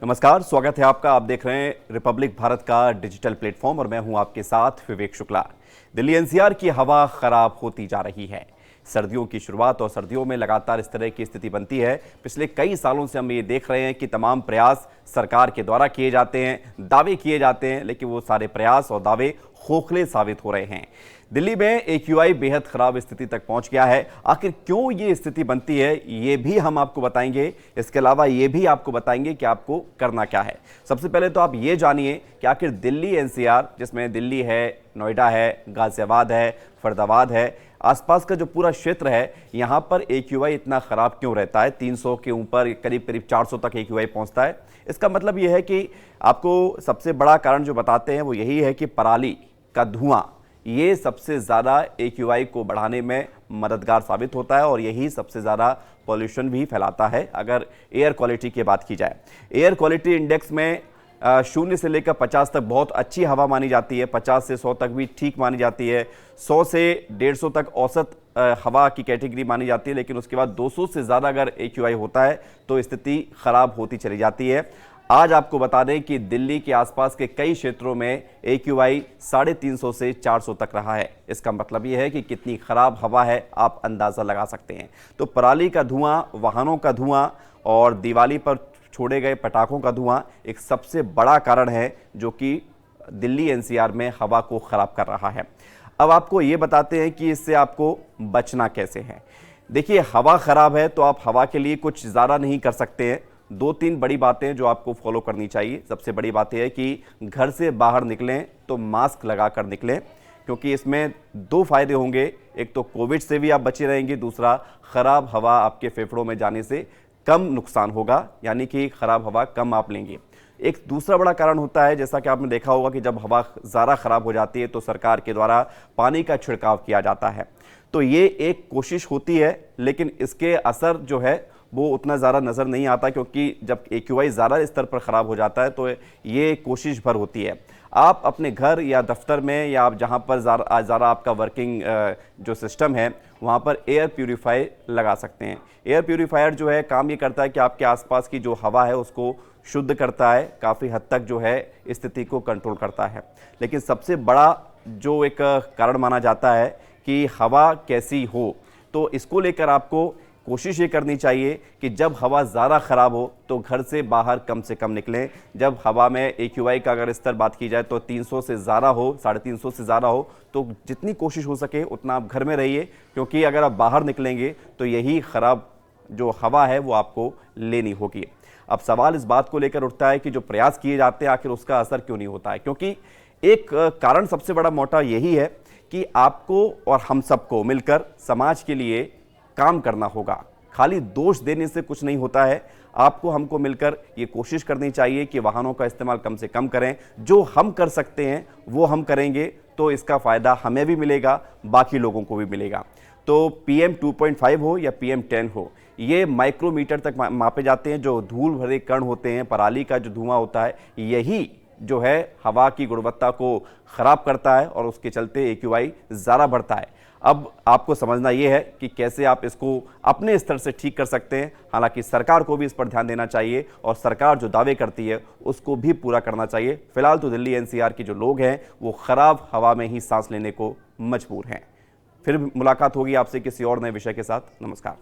नमस्कार, स्वागत है आपका। आप देख रहे हैं रिपब्लिक भारत का डिजिटल प्लेटफॉर्म और मैं हूं आपके साथ विवेक शुक्ला। दिल्ली एनसीआर की हवा खराब होती जा रही है। सर्दियों की शुरुआत और सर्दियों में लगातार इस तरह की स्थिति बनती है। पिछले कई सालों से हम ये देख रहे हैं कि तमाम प्रयास सरकार के द्वारा किए जाते हैं, दावे किए जाते हैं, लेकिन वो सारे प्रयास और दावे खोखले साबित हो रहे हैं। दिल्ली में एक्यूआई बेहद खराब स्थिति तक पहुंच गया है। आखिर क्यों ये स्थिति बनती है, ये भी हम आपको बताएंगे। इसके अलावा ये भी आपको बताएंगे कि आपको करना क्या है। सबसे पहले तो आप ये जानिए कि आखिर दिल्ली एनसीआर, जिसमें दिल्ली है, नोएडा है, गाजियाबाद है, फरीदाबाद है, आसपास का जो पूरा क्षेत्र है, यहाँ पर एक्यूआई इतना खराब क्यों रहता है? 300 के ऊपर, करीब करीब 400 तक एक्यूआई पहुँचता है। इसका मतलब ये है कि आपको सबसे बड़ा कारण जो बताते हैं वो यही है कि पराली का धुआं, ये सबसे ज़्यादा एक्यूआई को बढ़ाने में मददगार साबित होता है और यही सबसे ज़्यादा पॉल्यूशन भी फैलाता है। अगर एयर क्वालिटी की बात की जाए, एयर क्वालिटी इंडेक्स में 0 से लेकर 50 तक बहुत अच्छी हवा मानी जाती है, 50 से 100 तक भी ठीक मानी जाती है, 100 से 150 तक औसत हवा की कैटेगरी मानी जाती है, लेकिन उसके बाद 200 से ज़्यादा अगर एक्यूआई होता है तो स्थिति ख़राब होती चली जाती है। आज आपको बता दें कि दिल्ली के आसपास के कई क्षेत्रों में एक्यूआई 350 से 400 तक रहा है। इसका मतलब यह है कि कितनी खराब हवा है, आप अंदाज़ा लगा सकते हैं। तो पराली का धुआं, वाहनों का धुआं और दिवाली पर छोड़े गए पटाखों का धुआं एक सबसे बड़ा कारण है जो कि दिल्ली एनसीआर में हवा को ख़राब कर रहा है। अब आपको ये बताते हैं कि इससे आपको बचना कैसे है। देखिए, हवा ख़राब है तो आप हवा के लिए कुछ ज़्यादा नहीं कर सकते हैं। 2-3 बड़ी बातें जो आपको फॉलो करनी चाहिए। सबसे बड़ी बात यह है कि घर से बाहर निकलें तो मास्क लगाकर निकलें, क्योंकि इसमें 2 फायदे होंगे। एक तो कोविड से भी आप बचे रहेंगे, दूसरा खराब हवा आपके फेफड़ों में जाने से कम नुकसान होगा, यानी कि खराब हवा कम आप लेंगे। एक दूसरा बड़ा कारण होता है, जैसा कि आपने देखा होगा कि जब हवा ज़्यादा खराब हो जाती है तो सरकार के द्वारा पानी का छिड़काव किया जाता है। तो ये एक कोशिश होती है, लेकिन इसके असर जो है वो उतना ज़्यादा नज़र नहीं आता, क्योंकि जब एक्यूआई ज़्यादा स्तर पर ख़राब हो जाता है तो ये कोशिश भर होती है। आप अपने घर या दफ्तर में या आप जहाँ पर ज़्यादा आपका वर्किंग जो सिस्टम है वहाँ पर एयर प्यूरीफायर लगा सकते हैं। एयर प्यूरीफायर जो है काम ये करता है कि आपके आसपास की जो हवा है उसको शुद्ध करता है, काफ़ी हद तक जो है स्थिति को कंट्रोल करता है। लेकिन सबसे बड़ा जो एक कारण माना जाता है कि हवा कैसी हो, तो इसको लेकर आपको कोशिश ये करनी चाहिए कि जब हवा ज़्यादा ख़राब हो तो घर से बाहर कम से कम निकलें। जब हवा में एक्यूआई का अगर स्तर बात की जाए तो 300 से ज़्यादा हो, 350 से ज़्यादा हो, तो जितनी कोशिश हो सके उतना आप घर में रहिए, क्योंकि अगर आप बाहर निकलेंगे तो यही ख़राब जो हवा है वो आपको लेनी होगी। अब सवाल इस बात को लेकर उठता है कि जो प्रयास किए जाते हैं आखिर उसका असर क्यों नहीं होता है? क्योंकि एक कारण सबसे बड़ा मोटा यही है कि आपको और हम सबको मिलकर समाज के लिए काम करना होगा। खाली दोष देने से कुछ नहीं होता है। आपको हमको मिलकर ये कोशिश करनी चाहिए कि वाहनों का इस्तेमाल कम से कम करें। जो हम कर सकते हैं वो हम करेंगे तो इसका फ़ायदा हमें भी मिलेगा, बाकी लोगों को भी मिलेगा। तो PM 2.5 हो या PM 10 हो, ये माइक्रोमीटर तक मापे जाते हैं। जो धूल भरे कण होते हैं, पराली का जो धुआं होता है, यही जो है हवा की गुणवत्ता को ख़राब करता है और उसके चलते एक्यूआई ज़्यादा बढ़ता है। अब आपको समझना ये है कि कैसे आप इसको अपने स्तर से ठीक कर सकते हैं। हालांकि सरकार को भी इस पर ध्यान देना चाहिए और सरकार जो दावे करती है उसको भी पूरा करना चाहिए। फिलहाल तो दिल्ली एनसीआर के जो लोग हैं वो खराब हवा में ही सांस लेने को मजबूर हैं। फिर मुलाकात होगी आपसे किसी और नए विषय के साथ। नमस्कार।